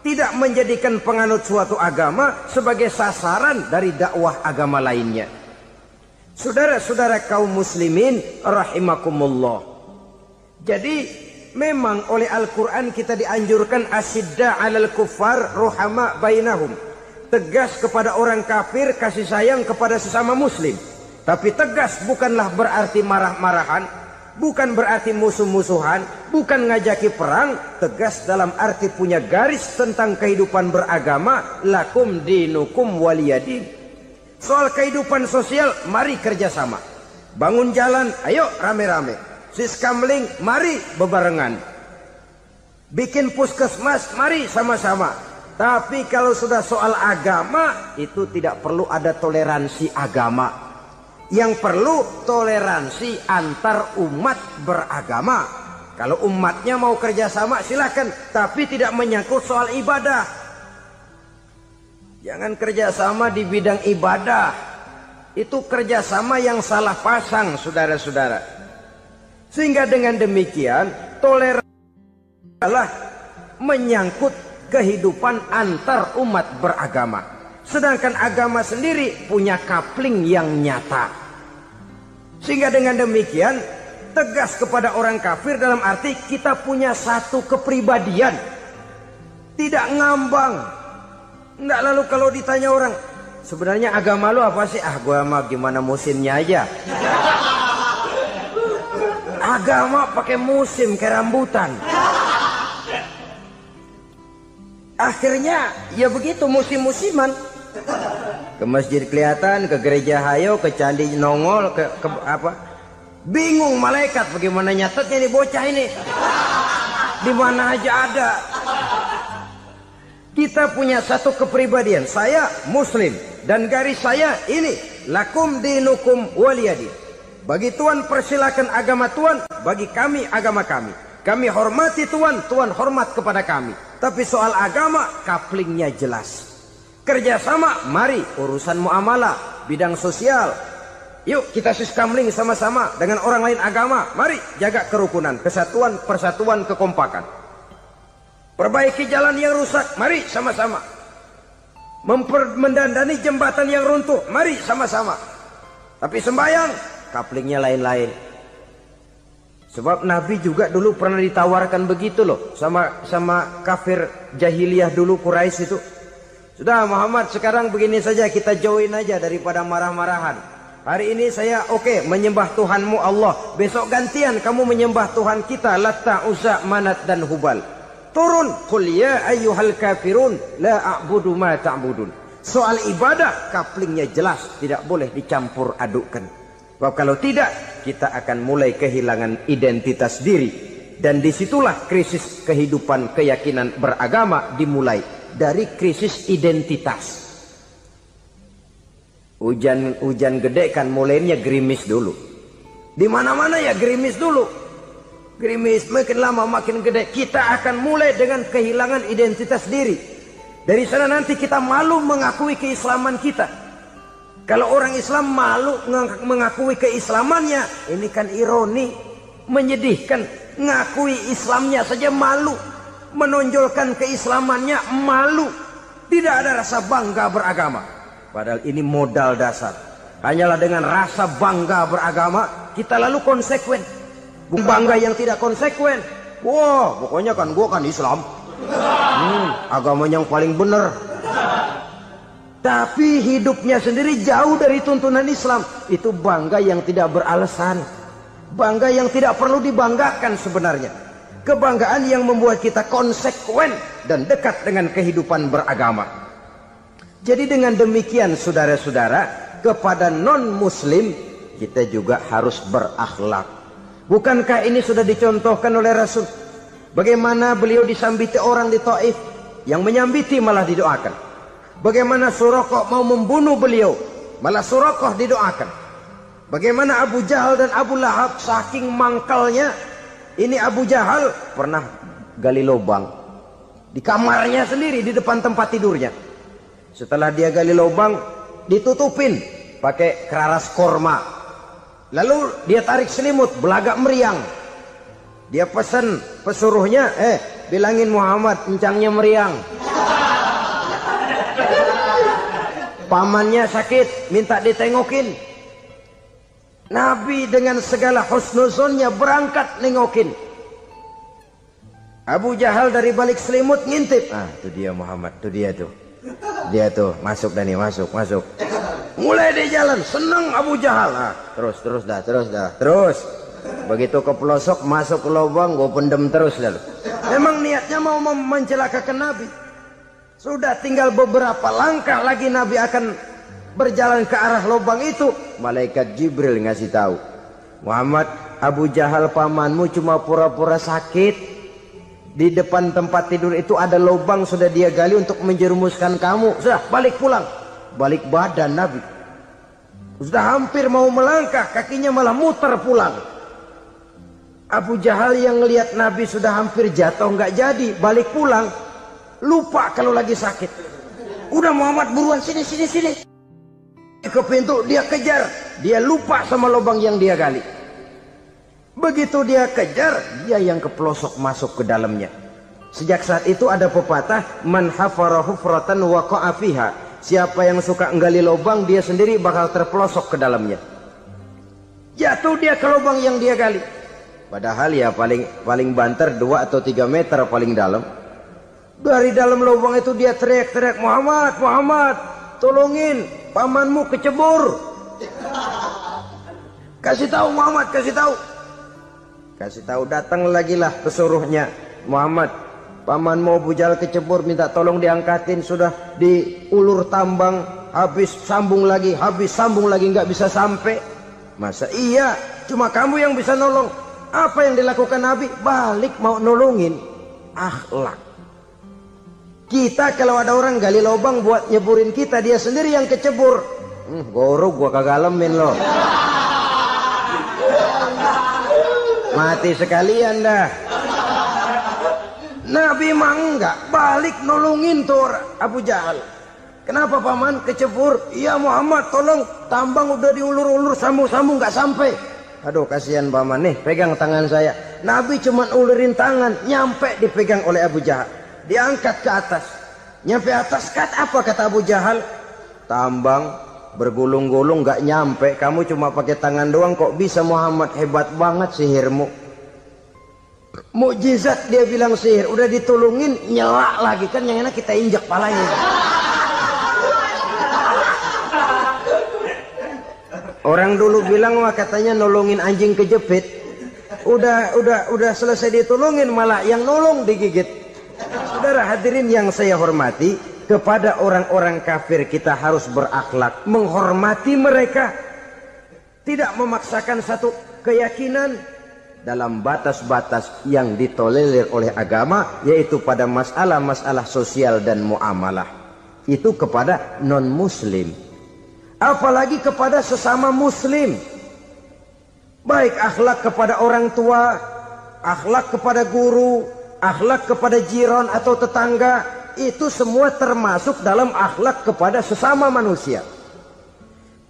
tidak menjadikan penganut suatu agama sebagai sasaran dari dakwah agama lainnya. Saudara-saudara kaum muslimin rahimakumullah. Jadi memang oleh Al-Quran kita dianjurkan asyidda 'alal kuffar ruhama bainahum. Tegas kepada orang kafir, kasih sayang kepada sesama muslim. Tapi tegas bukanlah berarti marah-marahan, bukan berarti musuh-musuhan, bukan ngajaki perang. Tegas dalam arti punya garis tentang kehidupan beragama, lakum dinukum waliyadin. Soal kehidupan sosial, mari kerjasama. Bangun jalan, ayo rame-rame. Siskamling, mari bebarengan. Bikin puskesmas, mari sama-sama. Tapi kalau sudah soal agama, itu tidak perlu ada toleransi agama. Yang perlu toleransi antar umat beragama. Kalau umatnya mau kerjasama silakan, tapi tidak menyangkut soal ibadah. Jangan kerjasama di bidang ibadah. Itu kerjasama yang salah pasang, saudara-saudara. Sehingga dengan demikian toleransi adalah menyangkut kehidupan antar umat beragama. Sedangkan agama sendiri punya coupling yang nyata. Sehingga dengan demikian tegas kepada orang kafir dalam arti kita punya satu kepribadian. Tidak ngambang. Enggak, lalu kalau ditanya orang, sebenarnya agama lu apa sih? Ah, gua mah gimana musimnya aja. Agama pakai musim kayak rambutan. Akhirnya ya begitu, musim-musiman. Ke masjid kelihatan, ke gereja hayo, ke candi nongol, ke apa? Bingung malaikat bagaimana nyatetnya nih bocah ini. Di mana aja ada. Kita punya satu kepribadian. Saya muslim dan garis saya ini, lakum dinukum waliyadin. Bagi Tuhan persilakan agama Tuhan, bagi kami agama kami. Kami hormati Tuhan, Tuhan hormat kepada kami. Tapi soal agama couplingnya jelas. Kerjasama, mari urusan muamalah, bidang sosial. Yuk kita siskamling sama-sama dengan orang lain agama. Mari jaga kerukunan, kesatuan, persatuan, kekompakan. Perbaiki jalan yang rusak, mari sama-sama. Mendandani jembatan yang runtuh, mari sama-sama. Tapi sembahyang, couplingnya lain-lain. Sebab Nabi juga dulu pernah ditawarkan begitu loh, sama kafir jahiliyah dulu, Quraisy itu. Sudah Muhammad, sekarang begini saja, kita join aja daripada marah-marahan. Hari ini saya oke, menyembah Tuhanmu Allah. Besok gantian kamu menyembah Tuhan kita, Latta, Uzza, Manat dan Hubal. Turun, qul ya ayyuhal kafirun la a'budu ma ta'budun. Soal ibadah couplingnya jelas, tidak boleh dicampur adukkan. Sebab kalau tidak, kita akan mulai kehilangan identitas diri. Dan disitulah krisis kehidupan keyakinan beragama dimulai. Dari krisis identitas. Hujan gede kan mulainya gerimis dulu. Di mana-mana ya gerimis dulu. Gerimis makin lama makin gede, kita akan mulai dengan kehilangan identitas diri. Dari sana nanti kita malu mengakui keislaman kita. Kalau orang Islam malu mengakui keislamannya, ini kan ironi, menyedihkan. Ngakui Islamnya saja malu, menonjolkan keislamannya malu. Tidak ada rasa bangga beragama. Padahal ini modal dasar. Hanyalah dengan rasa bangga beragama kita lalu konsekuen. Bangga yang tidak konsekuen. Wah, pokoknya kan gua kan Islam. Agama yang paling benar. Tapi hidupnya sendiri jauh dari tuntunan Islam. Itu bangga yang tidak beralasan. Bangga yang tidak perlu dibanggakan sebenarnya. Kebanggaan yang membuat kita konsekuen dan dekat dengan kehidupan beragama. Jadi dengan demikian saudara-saudara, kepada non-muslim kita juga harus berakhlak. Bukankah ini sudah dicontohkan oleh Rasul? Bagaimana beliau disambiti orang di Taif, yang menyambiti malah didoakan. Bagaimana Suraqah mau membunuh beliau, malah Suraqah didoakan. Bagaimana Abu Jahal dan Abu Lahab saking mangkalnya. Ini Abu Jahal pernah gali lubang di kamarnya sendiri, di depan tempat tidurnya. Setelah dia gali lubang, ditutupin pakai keraras korma. Lalu dia tarik selimut, belagak meriang. Dia pesan pesuruhnya, bilangin Muhammad encangnya meriang. Pamannya sakit, minta ditengokin. Nabi dengan segala husnuzonnya berangkat nengokin. Abu Jahal dari balik selimut ngintip. Itu dia Muhammad, itu dia tuh. Dia tuh, masuk Dani, masuk. Mulai di jalan, senang Abu Jahal. Terus. Begitu ke pelosok, masuk ke lubang, gue pendem terus lalu. Memang niatnya mau mencelakakan Nabi. Sudah tinggal beberapa langkah lagi Nabi akan berjalan ke arah lubang itu. Malaikat Jibril ngasih tahu, Muhammad, Abu Jahal pamanmu cuma pura-pura sakit. Di depan tempat tidur itu ada lubang sudah dia gali untuk menjerumuskan kamu. Sudah balik pulang. Balik badan Nabi. Sudah hampir mau melangkah, kakinya malah muter pulang. Abu Jahal yang ngelihat Nabi sudah hampir jatuh nggak jadi, balik pulang. Lupa kalau lagi sakit. Udah Muhammad buruan sini. Ke pintu dia kejar. Dia lupa sama lubang yang dia gali. Begitu dia kejar, dia yang ke pelosok masuk ke dalamnya. Sejak saat itu ada pepatah, man hafara hufratan waqa'a fiha. Siapa yang suka nggali lubang, dia sendiri bakal terpelosok ke dalamnya. Jatuh dia ke lubang yang dia gali. Padahal ya paling banter 2 atau 3 meter paling dalam. Dari dalam lubang itu dia teriak-teriak, Muhammad, tolongin, pamanmu kecebur. Kasih tahu Muhammad, kasih tahu, datang lagi lah pesuruhnya. Muhammad, pamanmu Abu Jahal kecebur, minta tolong diangkatin. Sudah diulur tambang, habis sambung lagi, nggak bisa sampai. Masa iya, cuma kamu yang bisa nolong. Apa yang dilakukan Nabi? Balik mau nolongin. Akhlak. Kita kalau ada orang gali lubang buat nyeburin kita, dia sendiri yang kecebur. Gorok gua kagak lemin loh. Mati sekalian dah. Nabi mah enggak, balik nolongin tuh Abu Jahal. Kenapa paman kecebur? Iya Muhammad, tolong, tambang udah diulur-ulur, sambung-sambung nggak sampai. Aduh kasihan paman, nih pegang tangan saya. Nabi cuma ulurin tangan, nyampe dipegang oleh Abu Jahal. Diangkat ke atas. Nyampe atas, apa kata Abu Jahal? Tambang bergulung-gulung nggak nyampe, kamu cuma pakai tangan doang kok bisa Muhammad, hebat banget sihirmu. Mukjizat dia bilang sihir, udah ditolongin nyelak lagi, kan yang enak kita injak palanya. Orang dulu bilang wah katanya nolongin anjing kejepit, udah selesai ditolongin malah yang nolong digigit. Saudara hadirin yang saya hormati, kepada orang-orang kafir kita harus berakhlak, menghormati mereka, tidak memaksakan satu keyakinan dalam batas-batas yang ditolerir oleh agama, yaitu pada masalah-masalah sosial dan muamalah. Itu kepada non-muslim, apalagi kepada sesama muslim. Baik akhlak kepada orang tua, akhlak kepada guru, akhlak kepada jiran atau tetangga, itu semua termasuk dalam akhlak kepada sesama manusia.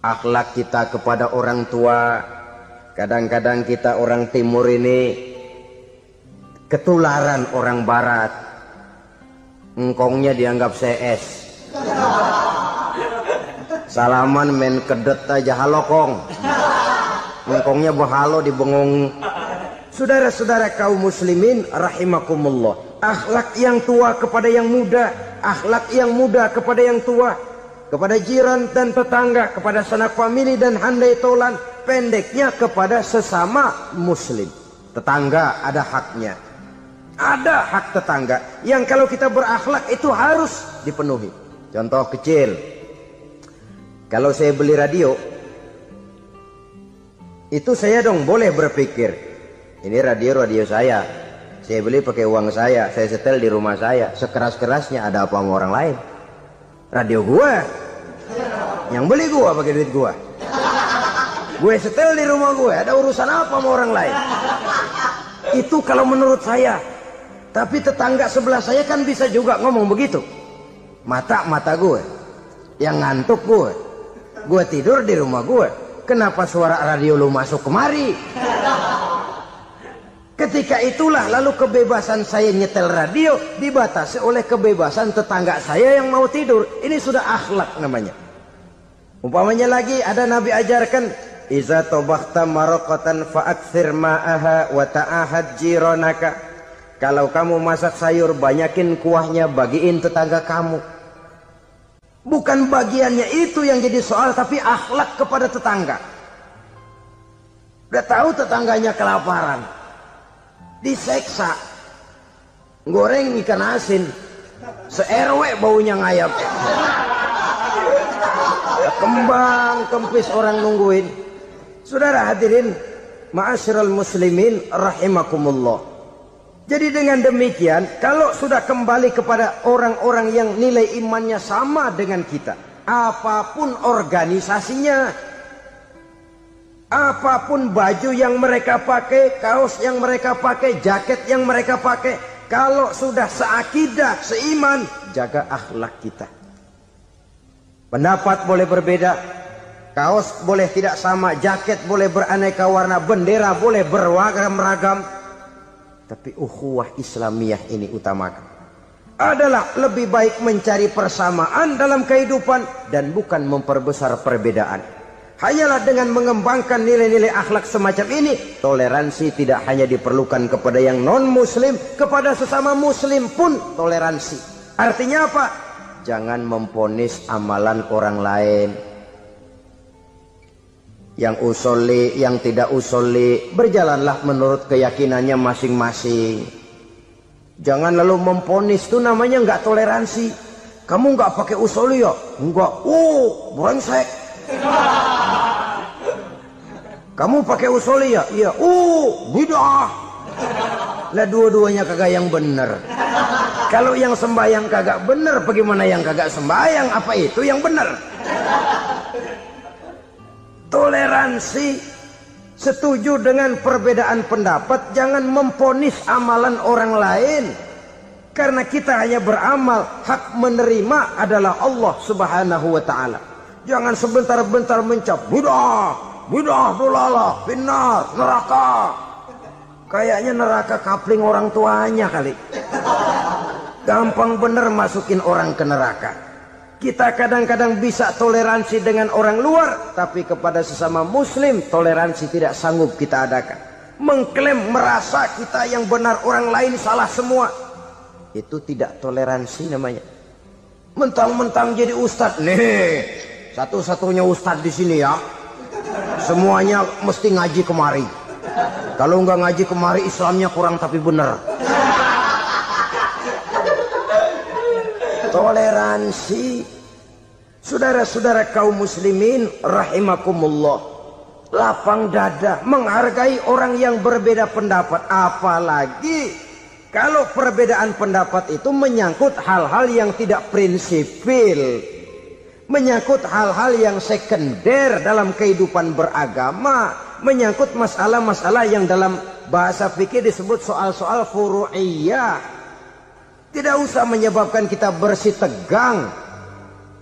Akhlak kita kepada orang tua, kadang-kadang kita orang timur ini ketularan orang barat. Engkongnya dianggap CS. Salaman main kedet aja, halo kong. Engkongnya berhalo dibengong. Saudara-saudara kaum muslimin rahimakumullah, akhlak yang tua kepada yang muda, akhlak yang muda kepada yang tua, kepada jiran dan tetangga, kepada sanak famili dan handai tolan, pendeknya kepada sesama muslim. Tetangga ada haknya, ada hak tetangga yang kalau kita berakhlak itu harus dipenuhi. Contoh kecil, kalau saya beli radio, itu saya dong boleh berpikir, ini radio saya beli pakai uang saya setel di rumah saya, sekeras-kerasnya ada apa sama orang lain? Radio gua, yang beli gua pakai duit gua, gue setel di rumah gue, ada urusan apa sama orang lain? Itu kalau menurut saya. Tapi tetangga sebelah saya kan bisa juga ngomong begitu, mata gue, Yang ngantuk gue. Gue tidur di rumah gue. Kenapa suara radio lu masuk kemari? Ketika itulah lalu kebebasan saya nyetel radio dibatasi oleh kebebasan tetangga saya yang mau tidur. Ini sudah akhlak namanya. Umpamanya lagi ada Nabi ajarkan, iza tobakhta maraqatan fa'akthir ma'aha wa ta'ahad jiranaka. Kalau kamu masak sayur banyakin kuahnya, bagiin tetangga kamu. Bukan bagiannya itu yang jadi soal, tapi akhlak kepada tetangga. Udah tahu tetangganya kelaparan, diseksa, goreng ikan asin, se-RW baunya ngayap. Kembang kempis orang nungguin. Saudara hadirin ma'asyiral muslimin rahimakumullah. Jadi dengan demikian, kalau sudah kembali kepada orang-orang yang nilai imannya sama dengan kita, apapun organisasinya, apapun baju yang mereka pakai, kaos yang mereka pakai, jaket yang mereka pakai, kalau sudah seakidah, seiman, jaga akhlak kita. Pendapat boleh berbeda, kaos boleh tidak sama, jaket boleh beraneka warna, bendera boleh beragam-ragam, tapi ukhuwah Islamiyah ini utamakan. Adalah lebih baik mencari persamaan dalam kehidupan dan bukan memperbesar perbedaan. Hanyalah dengan mengembangkan nilai-nilai akhlak semacam ini, toleransi tidak hanya diperlukan kepada yang non-muslim, kepada sesama muslim pun toleransi. Artinya apa? Jangan memponis amalan orang lain. Yang usolli, yang tidak usolli, berjalanlah menurut keyakinannya masing-masing. Jangan lalu memponis, itu namanya nggak toleransi. Kamu nggak pakai usolli ya? Enggak. Brengsek. Kamu pakai usolli ya? Iya. Bid'ah. Lah dua-duanya kagak yang bener. Kalau yang sembahyang kagak bener, bagaimana yang kagak sembahyang? Apa itu yang bener? Toleransi, setuju dengan perbedaan pendapat, jangan memponis amalan orang lain. Karena kita hanya beramal, hak menerima adalah Allah Subhanahu wa ta'ala. Jangan sebentar-bentar mencap bid'ah, bid'ah dolalah, finnar, neraka. Kayaknya neraka kapling orang tuanya kali. Gampang bener masukin orang ke neraka. Kita kadang-kadang bisa toleransi dengan orang luar, tapi kepada sesama muslim toleransi tidak sanggup kita adakan. Mengklaim merasa kita yang benar, orang lain salah semua, itu tidak toleransi namanya. Mentang-mentang jadi ustadz, nih satu-satunya ustadz di sini ya, semuanya mesti ngaji kemari. Kalau nggak ngaji kemari Islamnya kurang tapi benar. Toleransi. Saudara-saudara kaum muslimin rahimakumullah, lapang dada menghargai orang yang berbeda pendapat, apalagi kalau perbedaan pendapat itu menyangkut hal-hal yang tidak prinsipil, menyangkut hal-hal yang sekunder dalam kehidupan beragama, menyangkut masalah-masalah yang dalam bahasa fikih disebut soal-soal furu'iyah. Tidak usah menyebabkan kita bersih tegang.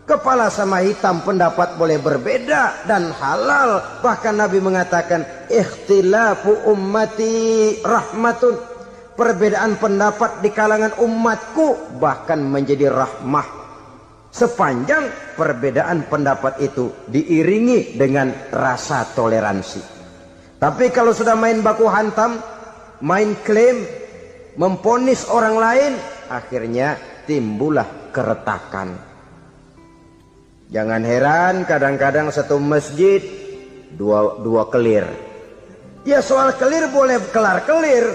Kepala sama hitam pendapat boleh berbeda dan halal. Bahkan Nabi mengatakan ikhtilafu ummati rahmatun. Perbedaan pendapat di kalangan umatku bahkan menjadi rahmah, sepanjang perbedaan pendapat itu diiringi dengan rasa toleransi. Tapi kalau sudah main baku hantam, main klaim, memponis orang lain, akhirnya timbullah keretakan. Jangan heran kadang-kadang satu masjid dua kelir. Ya soal kelir boleh kelar-kelir,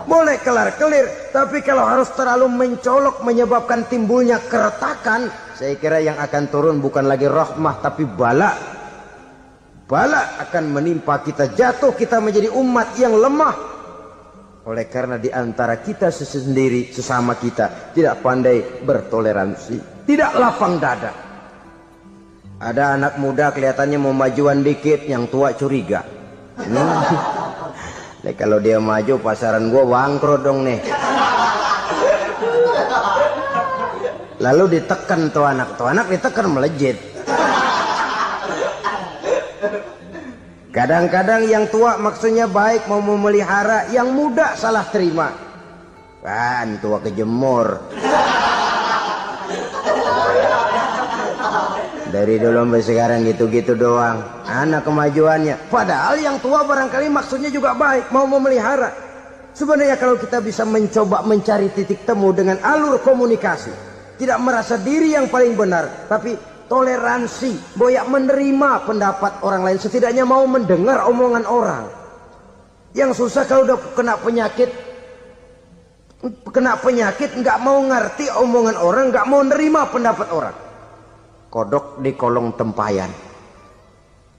boleh kelar-kelir, tapi kalau harus terlalu mencolok menyebabkan timbulnya keretakan, saya kira yang akan turun bukan lagi rahmah tapi bala. Bala akan menimpa kita, jatuh kita menjadi umat yang lemah. Oleh karena di antara kita sendiri, sesama kita tidak pandai bertoleransi, tidak lapang dada. Ada anak muda kelihatannya mau majuan dikit, yang tua curiga. Kalau dia maju pasaran gua bangkrut dong nih. Lalu ditekan tuh anak ditekan melejit. Kadang-kadang yang tua maksudnya baik mau memelihara, yang muda salah terima. Kan tua kejemur. Dari dulu sampai sekarang gitu-gitu doang. Anak kemajuannya. Padahal yang tua barangkali maksudnya juga baik, mau memelihara. Sebenarnya kalau kita bisa mencoba mencari titik temu dengan alur komunikasi, tidak merasa diri yang paling benar, tapi toleransi, boyak menerima pendapat orang lain, setidaknya mau mendengar omongan orang. Yang susah kalau udah kena penyakit nggak mau ngerti omongan orang, nggak mau nerima pendapat orang. Kodok di kolong tempayan,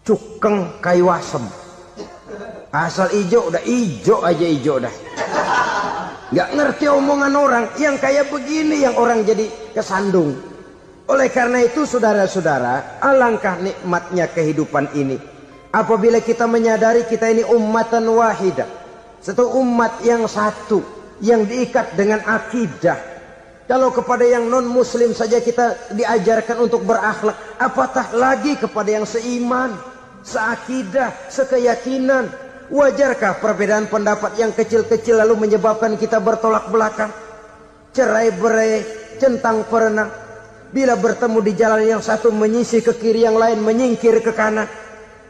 cukeng kayu asem, asal ijo udah ijo aja ijo dah. Nggak ngerti omongan orang, yang kayak begini yang orang jadi kesandung. Oleh karena itu saudara-saudara, alangkah nikmatnya kehidupan ini apabila kita menyadari kita ini ummatan wahidah, satu umat yang satu, yang diikat dengan akidah. Kalau kepada yang non muslim saja kita diajarkan untuk berakhlak, apatah lagi kepada yang seiman, seakidah, sekeyakinan. Wajarkah perbedaan pendapat yang kecil-kecil lalu menyebabkan kita bertolak belakang, cerai-berai, centang perenang? Bila bertemu di jalan yang satu menyisih ke kiri, yang lain menyingkir ke kanan.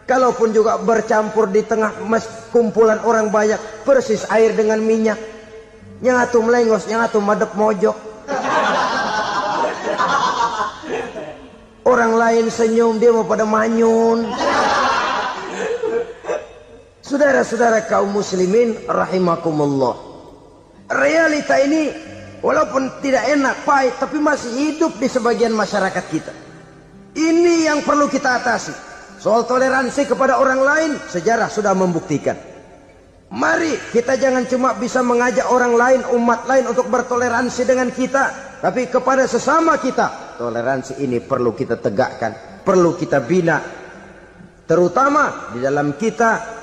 Kalaupun juga bercampur di tengah kumpulan orang banyak, persis air dengan minyak. Yang atu melengos, yang atu madep mojok. Orang lain senyum, dia mau pada manyun. Saudara-saudara kaum muslimin rahimakumullah, realita ini walaupun tidak enak, pahit, tapi masih hidup di sebagian masyarakat kita. Ini yang perlu kita atasi. Soal toleransi kepada orang lain, sejarah sudah membuktikan. Mari kita jangan cuma bisa mengajak orang lain, umat lain untuk bertoleransi dengan kita, tapi kepada sesama kita. Toleransi ini perlu kita tegakkan, perlu kita bina. Terutama di dalam kita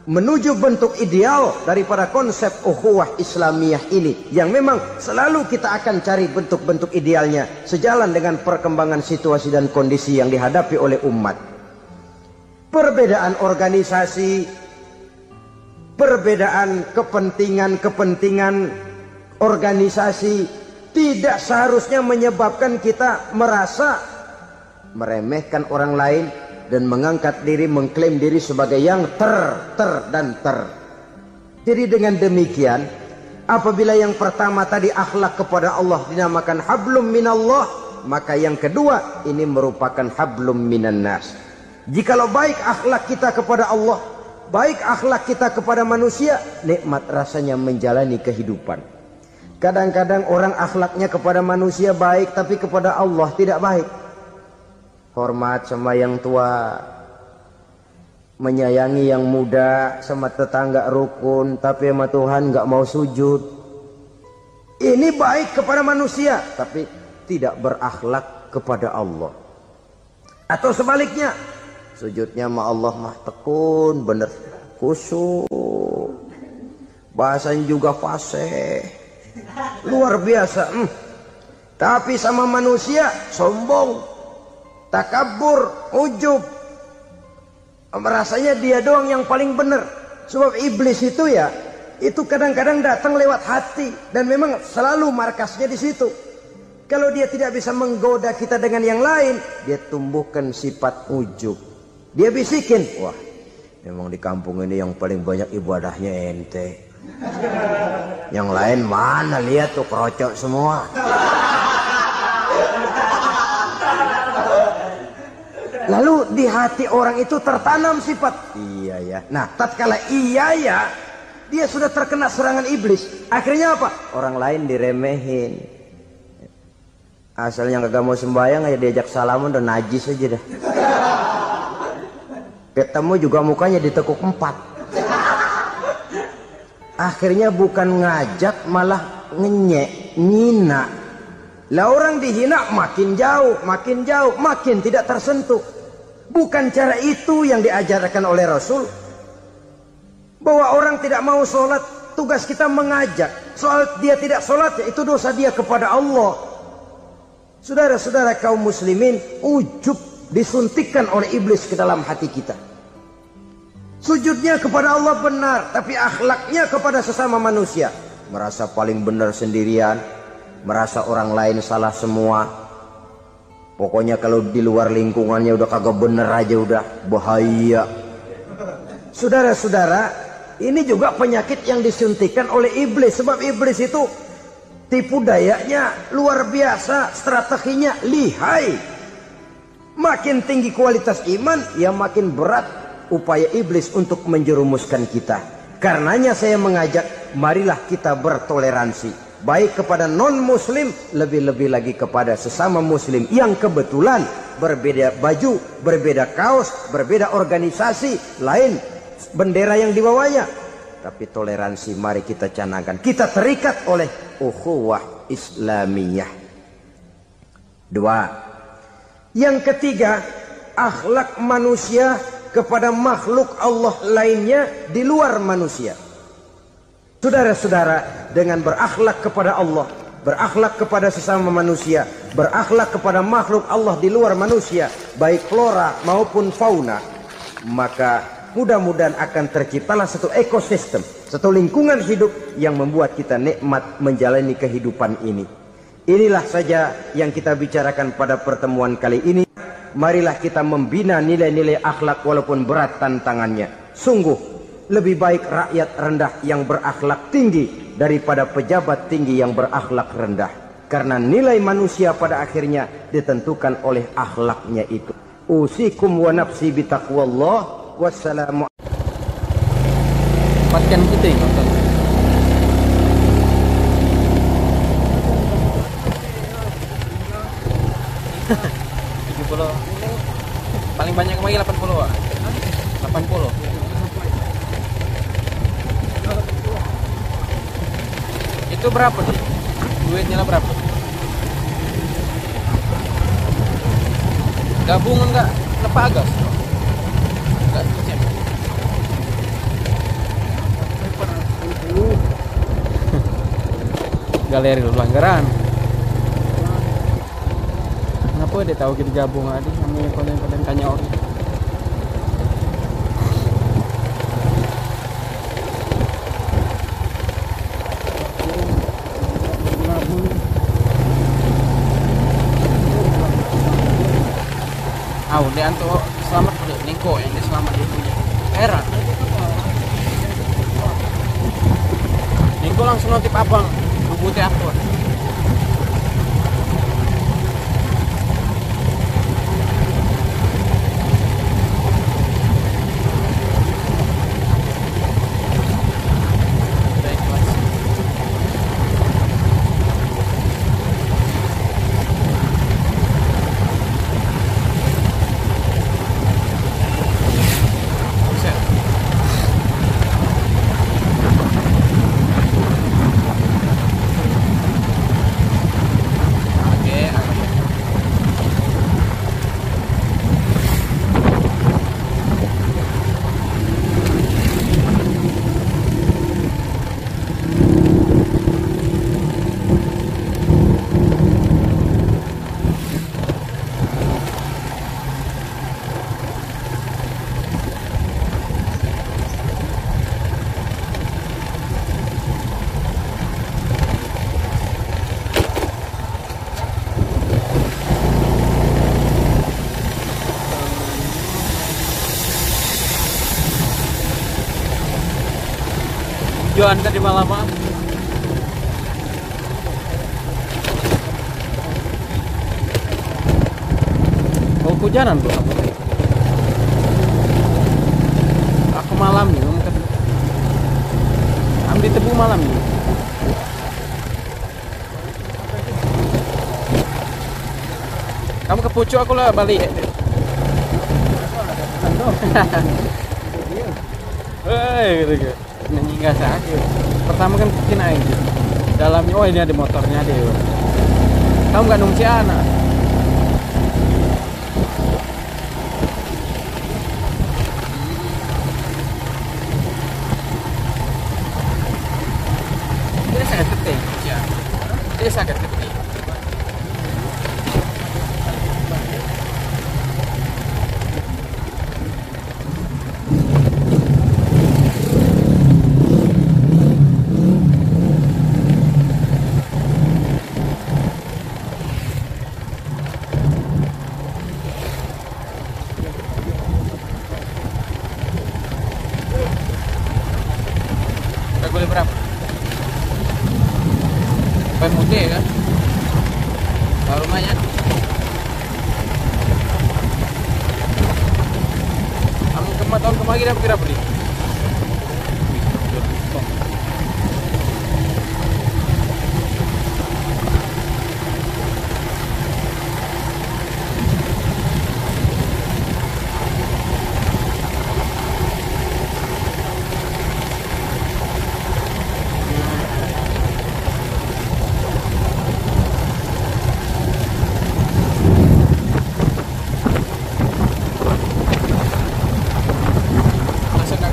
menuju bentuk ideal daripada konsep ukhuwah Islamiyah ini, yang memang selalu kita akan cari bentuk-bentuk idealnya sejalan dengan perkembangan situasi dan kondisi yang dihadapi oleh umat. Perbedaan organisasi, perbedaan kepentingan organisasi tidak seharusnya menyebabkan kita merasa meremehkan orang lain dan mengangkat diri, mengklaim diri sebagai yang ter. Jadi dengan demikian, apabila yang pertama tadi akhlak kepada Allah dinamakan hablum minallah, maka yang kedua ini merupakan hablum minan nas. Jikalau baik akhlak kita kepada Allah, baik akhlak kita kepada manusia, nikmat rasanya menjalani kehidupan. Kadang-kadang orang akhlaknya kepada manusia baik, tapi kepada Allah tidak baik. Hormat sama yang tua, menyayangi yang muda, sama tetangga rukun, tapi sama Tuhan nggak mau sujud. Ini baik kepada manusia, tapi tidak berakhlak kepada Allah. Atau sebaliknya, sujudnya sama Allah mah tekun, bener khusyuk, bahasanya juga fasih, luar biasa. Tapi sama manusia sombong, takabur, ujub, merasanya dia doang yang paling benar. Sebab iblis itu ya, itu kadang-kadang datang lewat hati, dan memang selalu markasnya di situ. Kalau dia tidak bisa menggoda kita dengan yang lain, dia tumbuhkan sifat ujub. Dia bisikin, wah memang di kampung ini yang paling banyak ibadahnya ente. Yang lain mana, lihat tuh kerocok semua. Lalu di hati orang itu tertanam sifat iya ya. Nah, tatkala iya ya, dia sudah terkena serangan iblis. Akhirnya apa? Orang lain diremehin. Asalnya kagak mau sembahyang aja diajak salaman udah najis aja dah. Ketemu juga mukanya ditekuk 4. Akhirnya bukan ngajak malah ngenyek, ngina. Lah orang dihina makin jauh, makin tidak tersentuh. Bukan cara itu yang diajarkan oleh Rasul. Bahwa orang tidak mau sholat, tugas kita mengajak. Soal dia tidak sholat, ya itu dosa dia kepada Allah. Saudara-saudara kaum muslimin, ujub disuntikkan oleh iblis ke dalam hati kita. Sujudnya kepada Allah benar, tapi akhlaknya kepada sesama manusia. Merasa paling benar sendirian, merasa orang lain salah semua. Pokoknya kalau di luar lingkungannya udah kagak bener aja udah bahaya. Saudara-saudara, ini juga penyakit yang disuntikan oleh iblis. Sebab iblis itu tipu dayanya luar biasa, strateginya lihai. Makin tinggi kualitas iman, ya makin berat upaya iblis untuk menjerumuskan kita. Karenanya saya mengajak, marilah kita bertoleransi, baik kepada non muslim, lebih-lebih lagi kepada sesama muslim yang kebetulan berbeda baju, berbeda kaos, berbeda organisasi, lain bendera yang dibawanya. Tapi toleransi mari kita canangkan. Kita terikat oleh ukhuwah Islamiyah. 2. Yang ketiga, akhlak manusia kepada makhluk Allah lainnya di luar manusia. Saudara-saudara, dengan berakhlak kepada Allah, berakhlak kepada sesama manusia, berakhlak kepada makhluk Allah di luar manusia, baik flora maupun fauna, maka mudah-mudahan akan terciptalah satu ekosistem, satu lingkungan hidup yang membuat kita nikmat menjalani kehidupan ini. Inilah saja yang kita bicarakan pada pertemuan kali ini. Marilah kita membina nilai-nilai akhlak walaupun berat tantangannya. Sungguh lebih baik rakyat rendah yang berakhlak tinggi daripada pejabat tinggi yang berakhlak rendah. Karena nilai manusia pada akhirnya ditentukan oleh akhlaknya itu. Usikum wa nafsi bitaqwallah. Wassalamu. Tempatkan kita yang nonton. Paling banyak lagi 80 ah. 80. Itu berapa sih? Duitnya lah berapa? Gabungan enggak? Lepas agas? Enggak siap. Galeri pelanggaran. Kenapa dia tahu kita gabung aja sama konten-konten tanya orang. Dia anto selamat udah nengko yang dia selamat itu heran. Nengko langsung notif abang bubutnya aku. Tujuan tadi malam. Oh, hujanan tuh. Aku malam nih, ambil tebu malam nih. Kamu ke pucuk, aku lah balik. Hei, gitu. Nyanyi nggak sakit. Pertama kan bikin aja dalamnya. Oh, ini ada motornya deh. Kamu nggak nungsi anak. Dia sakit ketik ya. Dia sakit ketik. Regule berapa? PMUD kan? Kalau lumayan. Kamu tahun kemarin kita kira beli?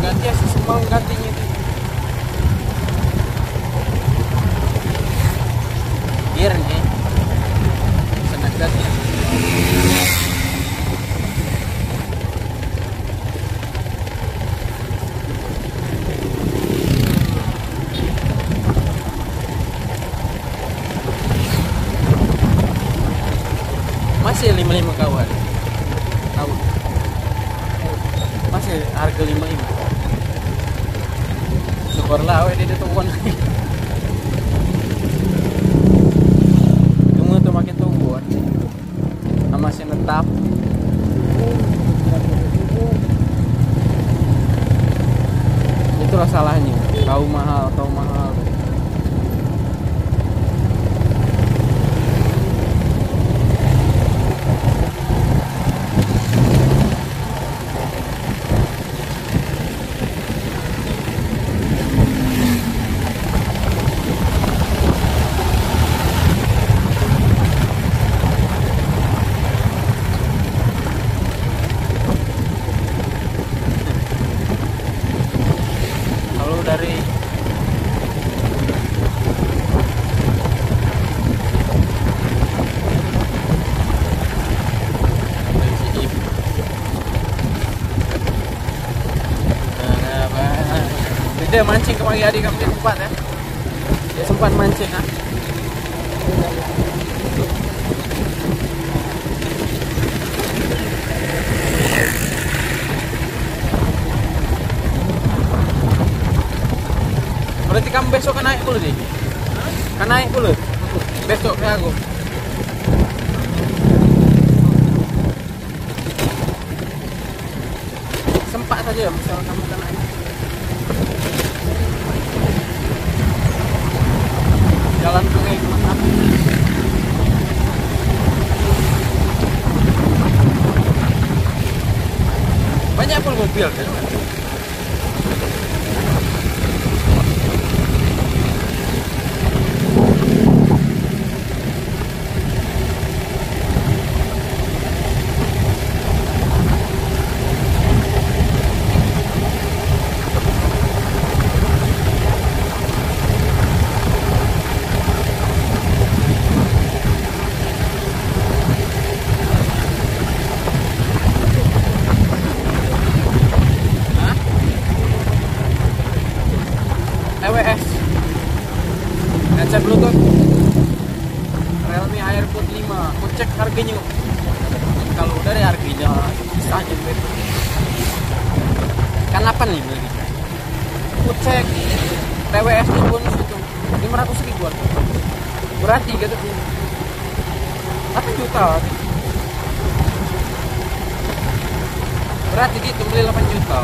Ganti sih semua gantinya itu. Biar nih senang ganti. Masih 55 kawan. Tahu. Masih harga 55. Syukurlah awet dia tuan. Kamu tuh makin tuan. Masih netap. Itulah salahnya. Tahu mahal. Dari dia mancing ke pagi hari kamu dia sempat ya. Dia sempat mancing ah. Berarti kamu besok kan naik dulu deh. Kan naik dulu. Besok kayak aku. Sempat saja misalnya kamu kan naik. Jalan sungai mantap. Banyak pun mobil kan. TWS headset bluetooth Realme AirPod 5. Aku cek harganya. Kalau udah dari harganya sisanya kan 85 lagi. Aku cek TWS nya pun itu 500 ribuan. Berarti gitu 8 juta. Berarti gitu beli 8 juta.